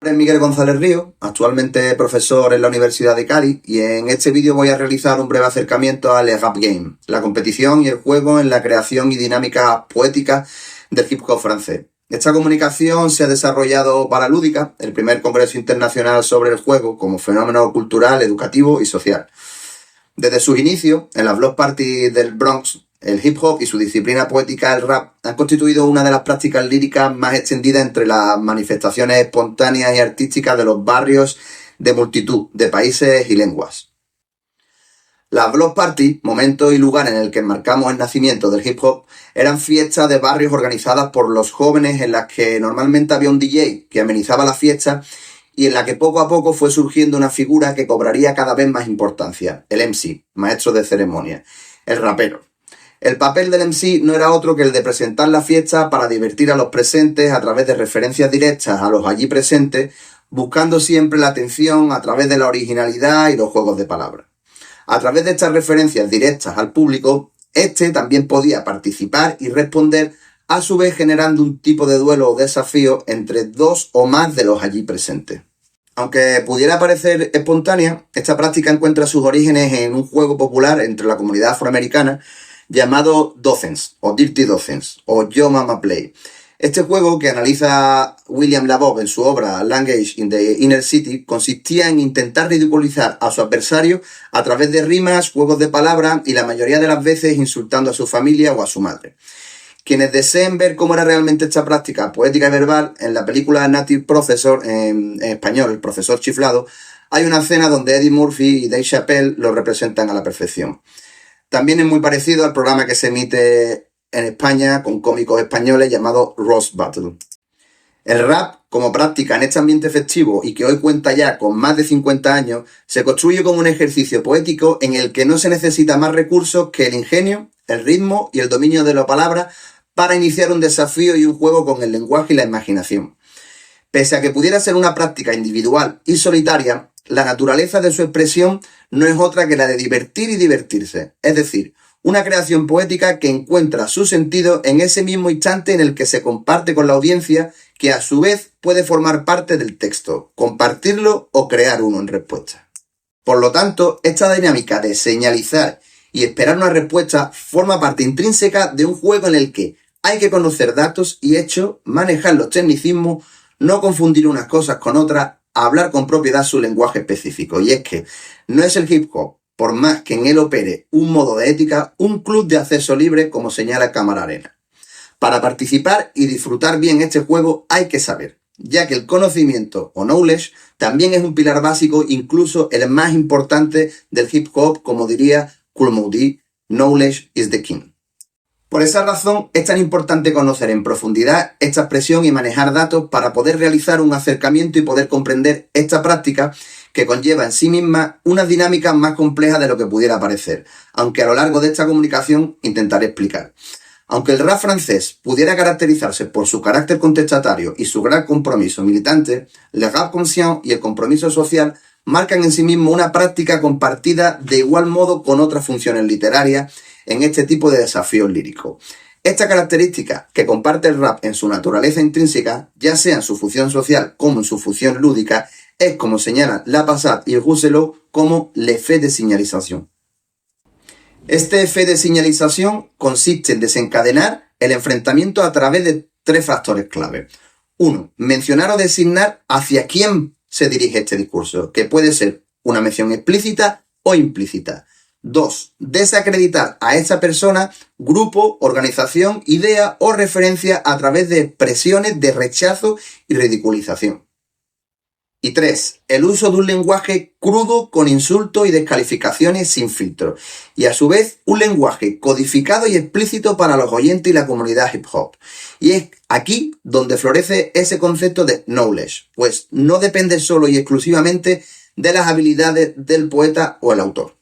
Soy Miguel González Río, actualmente profesor en la Universidad de Cádiz, y en este vídeo voy a realizar un breve acercamiento al rap game, la competición y el juego en la creación y dinámica poética del hip hop francés. Esta comunicación se ha desarrollado para Lúdica, el primer congreso internacional sobre el juego como fenómeno cultural, educativo y social. Desde sus inicios, en las block parties del Bronx, el hip hop y su disciplina poética, el rap, han constituido una de las prácticas líricas más extendidas entre las manifestaciones espontáneas y artísticas de los barrios de multitud de países y lenguas. Las block parties, momento y lugar en el que enmarcamos el nacimiento del hip hop, eran fiestas de barrios organizadas por los jóvenes en las que normalmente había un DJ que amenizaba la fiesta y en la que poco a poco fue surgiendo una figura que cobraría cada vez más importancia, el MC, maestro de ceremonia, el rapero. El papel del MC no era otro que el de presentar la fiesta para divertir a los presentes a través de referencias directas a los allí presentes, buscando siempre la atención a través de la originalidad y los juegos de palabras. A través de estas referencias directas al público, este también podía participar y responder, a su vez generando un tipo de duelo o desafío entre dos o más de los allí presentes. Aunque pudiera parecer espontánea, esta práctica encuentra sus orígenes en un juego popular entre la comunidad afroamericana llamado Docens, o Dirty Docens, o Yo Mama Play. Este juego, que analiza William Labov en su obra Language in the Inner City, consistía en intentar ridiculizar a su adversario a través de rimas, juegos de palabras y la mayoría de las veces insultando a su familia o a su madre. Quienes deseen ver cómo era realmente esta práctica poética y verbal, en la película Native Professor, en español, El Profesor Chiflado, hay una escena donde Eddie Murphy y Dave Chappelle lo representan a la perfección. También es muy parecido al programa que se emite en España con cómicos españoles llamado Roast Battle. El rap, como práctica en este ambiente festivo y que hoy cuenta ya con más de 50 años, se construye como un ejercicio poético en el que no se necesita más recursos que el ingenio, el ritmo y el dominio de la palabra para iniciar un desafío y un juego con el lenguaje y la imaginación. Pese a que pudiera ser una práctica individual y solitaria, la naturaleza de su expresión no es otra que la de divertir y divertirse, es decir, una creación poética que encuentra su sentido en ese mismo instante en el que se comparte con la audiencia, que a su vez puede formar parte del texto, compartirlo o crear uno en respuesta. Por lo tanto, esta dinámica de señalizar y esperar una respuesta forma parte intrínseca de un juego en el que hay que conocer datos y hechos, manejar los tecnicismos, no confundir unas cosas con otras, hablar con propiedad su lenguaje específico. Y es que no es el hip hop, por más que en él opere un modo de ética, un club de acceso libre como señala Cámara Arena. Para participar y disfrutar bien este juego hay que saber, ya que el conocimiento o knowledge también es un pilar básico, incluso el más importante del hip hop, como diría Kool Moe Dee, knowledge is the king. Por esa razón es tan importante conocer en profundidad esta expresión y manejar datos para poder realizar un acercamiento y poder comprender esta práctica que conlleva en sí misma una dinámica más compleja de lo que pudiera parecer, aunque a lo largo de esta comunicación intentaré explicar. Aunque el rap francés pudiera caracterizarse por su carácter contestatario y su gran compromiso militante, el rap conscient y el compromiso social marcan en sí mismo una práctica compartida de igual modo con otras funciones literarias en este tipo de desafíos líricos. Esta característica que comparte el rap en su naturaleza intrínseca, ya sea en su función social como en su función lúdica, es, como señalan Lapassat y Rousselot, como l'effet de signalisation. Este effet de signalisation consiste en desencadenar el enfrentamiento a través de tres factores clave. 1. Mencionar o designar hacia quién se dirige este discurso, que puede ser una mención explícita o implícita. 2. Desacreditar a esa persona, grupo, organización, idea o referencia a través de expresiones de rechazo y ridiculización. Y 3. El uso de un lenguaje crudo con insultos y descalificaciones sin filtro. Y a su vez un lenguaje codificado y explícito para los oyentes y la comunidad hip hop. Y es aquí donde florece ese concepto de knowledge, pues no depende solo y exclusivamente de las habilidades del poeta o el autor.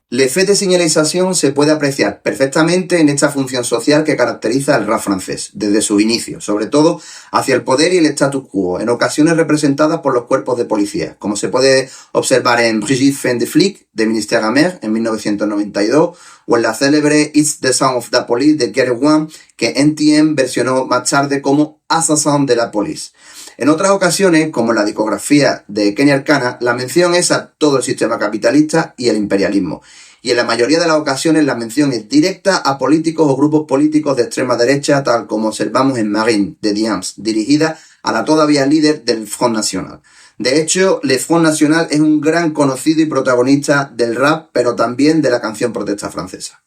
L'effet de signalisation se puede apreciar perfectamente en esta función social que caracteriza al rap francés, desde sus inicios, sobre todo hacia el poder y el status quo, en ocasiones representadas por los cuerpos de policía, como se puede observar en Brigitte Fin de Flic, de Ministère Amer en 1992, o en la célebre It's the Sound of the Police de Gary One, que NTM versionó más tarde como Assassin de la Police. En otras ocasiones, como en la discografía de Kenny Arcana, la mención es a todo el sistema capitalista y el imperialismo. Y en la mayoría de las ocasiones la mención es directa a políticos o grupos políticos de extrema derecha, tal como observamos en Marine, de Diams, dirigida a la todavía líder del Front National. De hecho, Le Front National es un gran conocido y protagonista del rap, pero también de la canción protesta francesa.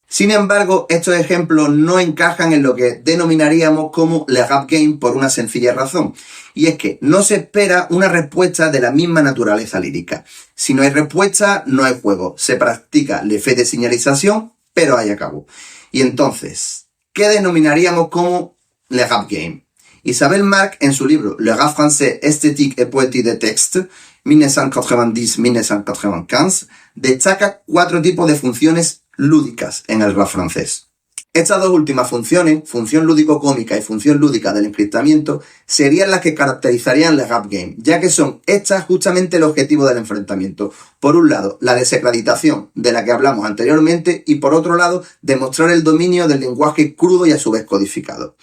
Sin embargo, estos ejemplos no encajan en lo que denominaríamos como le rap game por una sencilla razón, y es que no se espera una respuesta de la misma naturaleza lírica. Si no hay respuesta, no hay juego. Se practica le fait de señalización, pero ahí acabó. Y entonces, ¿qué denominaríamos como le rap game? Isabelle Marc, en su libro Le rap français esthétique et poétique de texte, 1990-1995, destaca 4 tipos de funciones lúdicas en el rap francés. Estas dos últimas funciones, función lúdico-cómica y función lúdica del enfrentamiento, serían las que caracterizarían el rap game, ya que son estas justamente el objetivo del enfrentamiento. Por un lado, la desacreditación, de la que hablamos anteriormente, y por otro lado, demostrar el dominio del lenguaje crudo y a su vez codificado.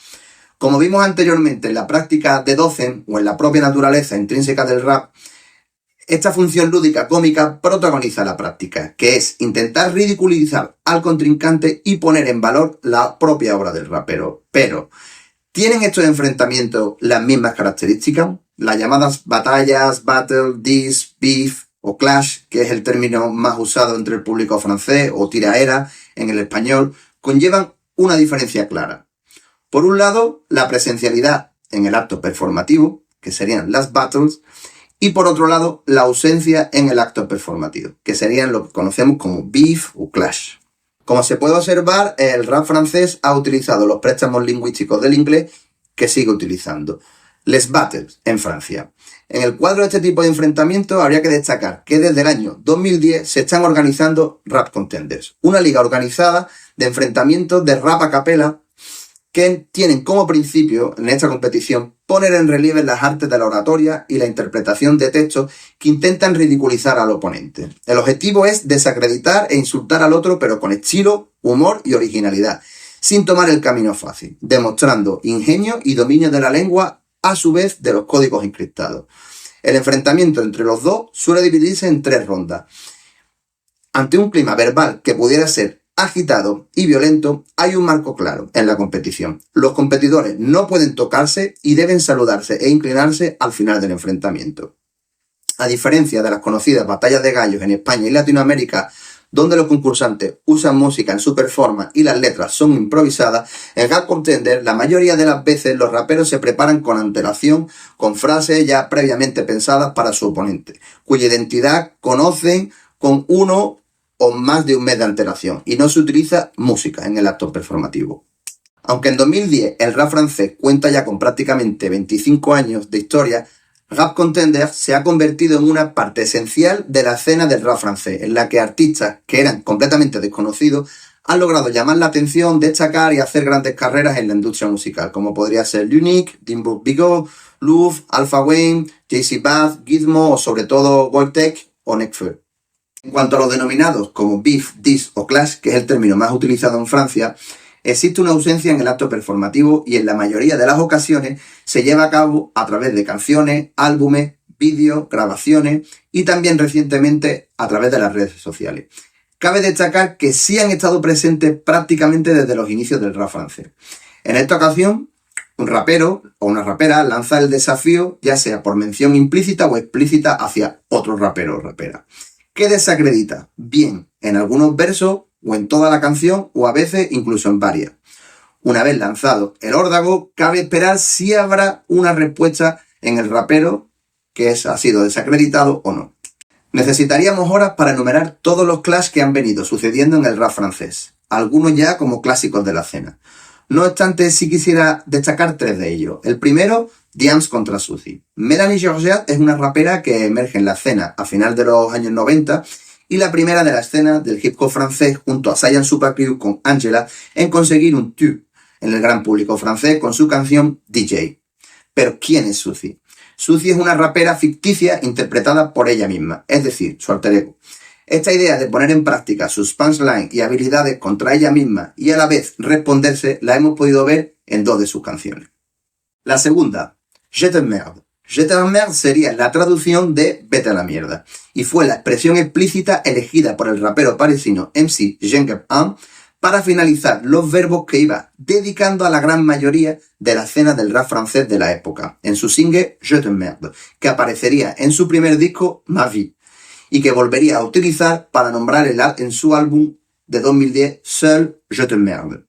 Como vimos anteriormente en la práctica de Docen, o en la propia naturaleza intrínseca del rap, esta función lúdica cómica protagoniza la práctica, que es intentar ridiculizar al contrincante y poner en valor la propia obra del rapero. Pero, ¿tienen estos enfrentamientos las mismas características? Las llamadas batallas, battle, diss, beef o clash, que es el término más usado entre el público francés, o tiraera en el español, conllevan una diferencia clara. Por un lado, la presencialidad en el acto performativo, que serían las battles, y por otro lado, la ausencia en el acto performativo, que serían lo que conocemos como beef o clash. Como se puede observar, el rap francés ha utilizado los préstamos lingüísticos del inglés que sigue utilizando. Les battles en Francia. En el cuadro de este tipo de enfrentamientos habría que destacar que desde el año 2010 se están organizando Rap Contenders, una liga organizada de enfrentamientos de rap a capela que tienen como principio en esta competición poner en relieve las artes de la oratoria y la interpretación de textos que intentan ridiculizar al oponente. El objetivo es desacreditar e insultar al otro, pero con estilo, humor y originalidad, sin tomar el camino fácil, demostrando ingenio y dominio de la lengua, a su vez de los códigos encriptados. El enfrentamiento entre los dos suele dividirse en 3 rondas. Ante un clima verbal que pudiera ser agitado y violento, hay un marco claro en la competición. Los competidores no pueden tocarse y deben saludarse e inclinarse al final del enfrentamiento. A diferencia de las conocidas batallas de gallos en España y Latinoamérica, donde los concursantes usan música en su performance y las letras son improvisadas, en Rap Contender la mayoría de las veces los raperos se preparan con antelación, con frases ya previamente pensadas para su oponente, cuya identidad conocen con uno o más de un mes de antelación, y no se utiliza música en el acto performativo. Aunque en 2010 el rap francés cuenta ya con prácticamente 25 años de historia, Rap Contender se ha convertido en una parte esencial de la escena del rap francés, en la que artistas que eran completamente desconocidos han logrado llamar la atención, destacar y hacer grandes carreras en la industria musical, como podría ser L'Unique, Dimebag Bigot, Louvre, Alpha Wayne, JC Bath, Gizmo o sobre todo Goldtech o Nekfeu. En cuanto a los denominados como beef, diss o clash, que es el término más utilizado en Francia, existe una ausencia en el acto performativo y en la mayoría de las ocasiones se lleva a cabo a través de canciones, álbumes, vídeos, grabaciones y también recientemente a través de las redes sociales. Cabe destacar que sí han estado presentes prácticamente desde los inicios del rap francés. En esta ocasión, un rapero o una rapera lanza el desafío, ya sea por mención implícita o explícita hacia otro rapero o rapera, que desacredita bien en algunos versos o en toda la canción o a veces incluso en varias. Una vez lanzado el órdago, cabe esperar si habrá una respuesta en el rapero que ha sido desacreditado o no. Necesitaríamos horas para enumerar todos los clash que han venido sucediendo en el rap francés, algunos ya como clásicos de la escena. No obstante, sí quisiera destacar 3 de ellos. El primero, Diams contra Suzy. Mélanie Georgette es una rapera que emerge en la escena a final de los años 90 y la primera de la escena del hip hop francés junto a Saiyan Supercrew con Angela en conseguir un tube en el gran público francés con su canción DJ. Pero ¿quién es Suzy? Suzy es una rapera ficticia interpretada por ella misma, es decir, su alter ego. Esta idea de poner en práctica sus punchlines y habilidades contra ella misma y a la vez responderse la hemos podido ver en 2 de sus canciones. La segunda, Je t'emmerde. Je t'emmerde sería la traducción de vete a la mierda y fue la expresión explícita elegida por el rapero parisino MC Jean para finalizar los verbos que iba dedicando a la gran mayoría de la escena del rap francés de la época, en su single Je t'emmerde, que aparecería en su primer disco Ma Vie, y que volvería a utilizar para nombrar en su álbum de 2010 Seul Je t'emmerde.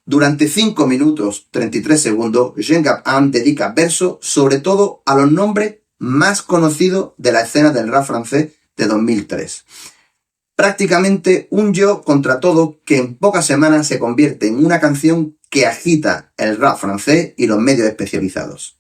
Durante 5 minutos 33 segundos, Jean Gabin dedica versos sobre todo a los nombres más conocidos de la escena del rap francés de 2003. Prácticamente un yo contra todo que en pocas semanas se convierte en una canción que agita el rap francés y los medios especializados.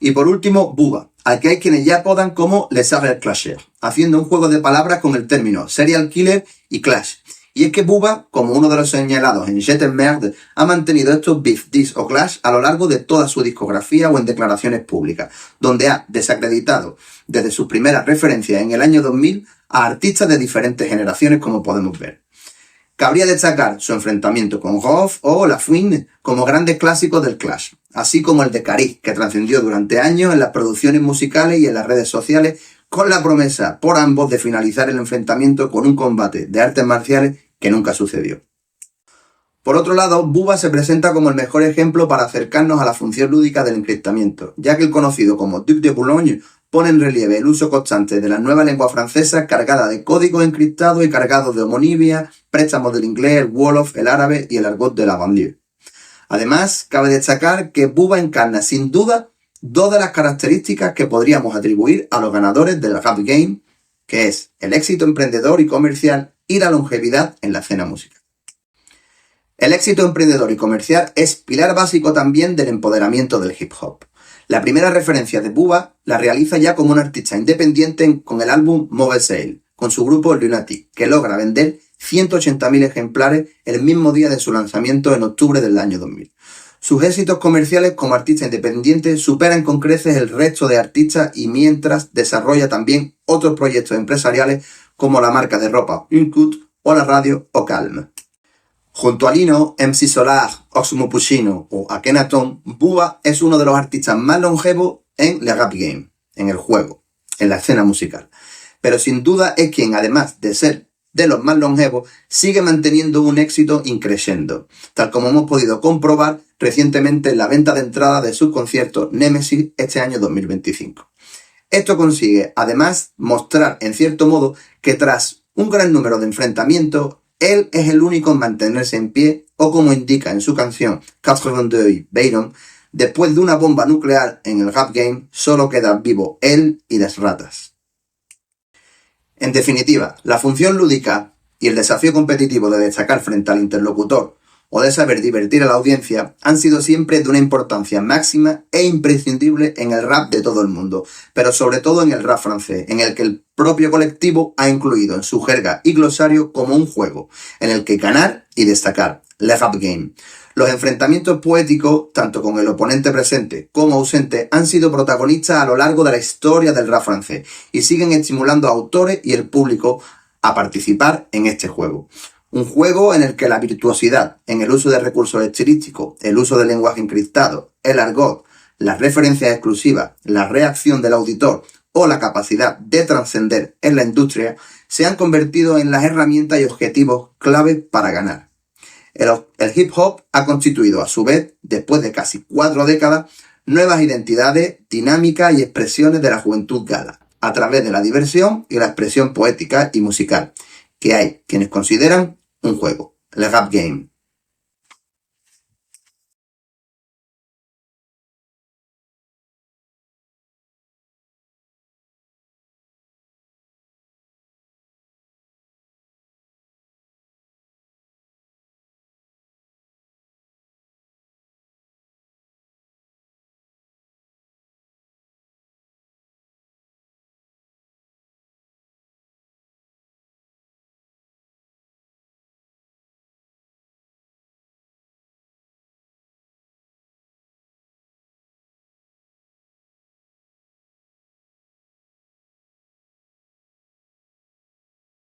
Y por último, Booba, al que hay quienes ya apodan como Le Serial Clasher, haciendo un juego de palabras con el término serial killer y clash. Y es que Booba, como uno de los señalados en Je t'emmerde, ha mantenido estos beef, diss o clash a lo largo de toda su discografía o en declaraciones públicas, donde ha desacreditado desde sus primeras referencias en el año 2000 a artistas de diferentes generaciones, como podemos ver. Cabría destacar su enfrentamiento con Rof o La Fouine como grandes clásicos del clash, así como el de Cariz, que trascendió durante años en las producciones musicales y en las redes sociales, con la promesa por ambos de finalizar el enfrentamiento con un combate de artes marciales que nunca sucedió. Por otro lado, Booba se presenta como el mejor ejemplo para acercarnos a la función lúdica del encriptamiento, ya que el conocido como Duc de Boulogne pone en relieve el uso constante de la nueva lengua francesa cargada de códigos encriptados y cargados de homonimia, préstamos del inglés, el wolof, el árabe y el argot de la banlieue. Además, cabe destacar que Booba encarna sin duda 2 de las características que podríamos atribuir a los ganadores del rap game, que es el éxito emprendedor y comercial y la longevidad en la escena musical. El éxito emprendedor y comercial es pilar básico también del empoderamiento del hip hop. La primera referencia de Booba la realiza ya como un artista independiente con el álbum Mauvaise Sale, con su grupo Lunatic, que logra vender 180.000 ejemplares el mismo día de su lanzamiento en octubre del año 2000. Sus éxitos comerciales como artista independiente superan con creces el resto de artistas y mientras desarrolla también otros proyectos empresariales como la marca de ropa Uncut o la radio Ocalm. Junto a Lino, MC Solar, Oxmo Puccino o Akhenaton, Booba es uno de los artistas más longevos en le rap game, en el juego, en la escena musical. Pero sin duda es quien, además de ser de los más longevos, sigue manteniendo un éxito increciendo, tal como hemos podido comprobar recientemente en la venta de entrada de sus conciertos Nemesis este año 2025. Esto consigue, además, mostrar en cierto modo que tras un gran número de enfrentamientos, él es el único en mantenerse en pie, o como indica en su canción 82 Bayron, después de una bomba nuclear en el rap game, solo quedan vivos él y las ratas. En definitiva, la función lúdica y el desafío competitivo de destacar frente al interlocutor o de saber divertir a la audiencia han sido siempre de una importancia máxima e imprescindible en el rap de todo el mundo, pero sobre todo en el rap francés, en el que el propio colectivo ha incluido en su jerga y glosario como un juego, en el que ganar y destacar, le rap game. Los enfrentamientos poéticos, tanto con el oponente presente como ausente, han sido protagonistas a lo largo de la historia del rap francés y siguen estimulando a autores y el público a participar en este juego. Un juego en el que la virtuosidad en el uso de recursos estilísticos, el uso del lenguaje encriptado, el argot, las referencias exclusivas, la reacción del auditor o la capacidad de trascender en la industria se han convertido en las herramientas y objetivos clave para ganar. El hip hop ha constituido a su vez, después de casi 4 décadas, nuevas identidades, dinámicas y expresiones de la juventud gala, a través de la diversión y la expresión poética y musical, que hay quienes consideran un juego, el rap game.